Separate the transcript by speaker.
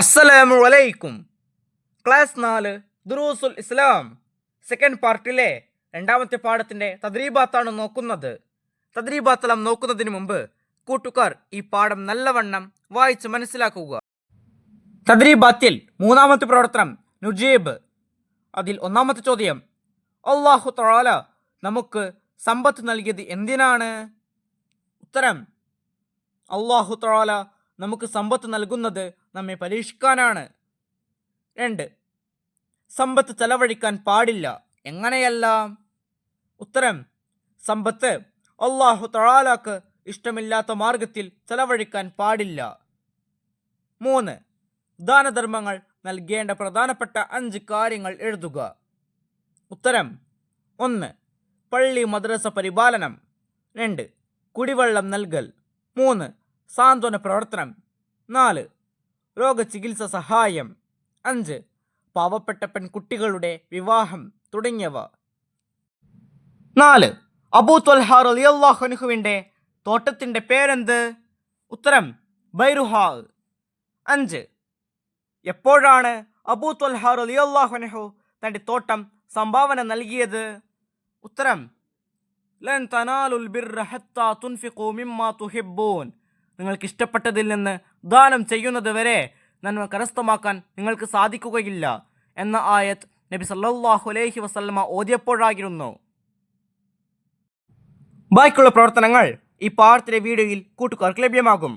Speaker 1: അസ്സലാമു അലൈക്കും. ക്ലാസ് 4 ദുറൂസുൽ ഇസ്ലാം സെക്കൻഡ് പാർട്ടിലെ രണ്ടാമത്തെ പാഠത്തിൻ്റെ തദ്രീബാത്താണ് നോക്കുന്നത്. തദ്രീബാത്തെല്ലാം നോക്കുന്നതിന് മുമ്പ് കൂട്ടുകാർ ഈ പാഠം നല്ലവണ്ണം വായിച്ച് മനസ്സിലാക്കുക. തദ്രീബാത്തിൽ മൂന്നാമത്തെ പ്രവർത്തനം നുജീബ്. അതിൽ ഒന്നാമത്തെ ചോദ്യം, അല്ലാഹു തആല നമുക്ക് സമ്പത്ത് നൽകിയത് എന്തിനാണ്? ഉത്തരം, അല്ലാഹു തആല നമുക്ക് സമ്പത്ത് നൽകുന്നത് നമ്മെ പരീക്ഷിക്കാനാണ്. 2. സമ്പത്ത് ചെലവഴിക്കാൻ പാടില്ല, എങ്ങനെയെല്ലാം? ഉത്തരം, സമ്പത്ത് അല്ലാഹു തആലക്ക് ഇഷ്ടമില്ലാത്ത മാർഗത്തിൽ ചെലവഴിക്കാൻ പാടില്ല. 3. ദാനധർമ്മങ്ങൾ നൽകേണ്ട പ്രധാനപ്പെട്ട 5 കാര്യങ്ങൾ എഴുതുക. ഉത്തരം: 1. പള്ളി മദ്രസ പരിപാലനം. 2. കുടിവെള്ളം നൽകൽ. 3. സാന്ത്വന പ്രവർത്തനം. 4. രോഗചികിത്സ സഹായം. 5. പാവപ്പെട്ട പെൺകുട്ടികളുടെ വിവാഹം തുടങ്ങിയവ. 4. അബൂ ത്വൽഹ റളിയല്ലാഹു അൻഹുവിൻ്റെ തോട്ടത്തിൻ്റെ പേരെന്ത്? ഉത്തരം: ബൈറുഹാ. 5. എപ്പോഴാണ് അബൂ ത്വൽഹ റളിയല്ലാഹു അൻഹു തൻ്റെ തോട്ടം സംഭാവന നൽകിയത്? ഉത്തരം: ലൻ തനാലുൽ ബിർറ ഹത്താ തുൻഫിഖൂ മിമ്മാ തുഹിബ്ബൂൻ. നിങ്ങൾക്ക് ഇഷ്ടപ്പെട്ടതിൽ നിന്ന് ദാനം ചെയ്യുന്നത് വരെ നന്മ കരസ്ഥമാക്കാൻ നിങ്ങൾക്ക് സാധിക്കുകയില്ല എന്ന ആയത്ത് നബി സല്ലല്ലാഹു അലൈഹി വസല്ലമ ഓതിയപ്പോഴായിരുന്നു. ബാക്കിയുള്ള പ്രവർത്തനങ്ങൾ ഈ പാഠത്തിലെ വീഡിയോയിൽ കൂട്ടുകാർക്ക് ലഭ്യമാകും.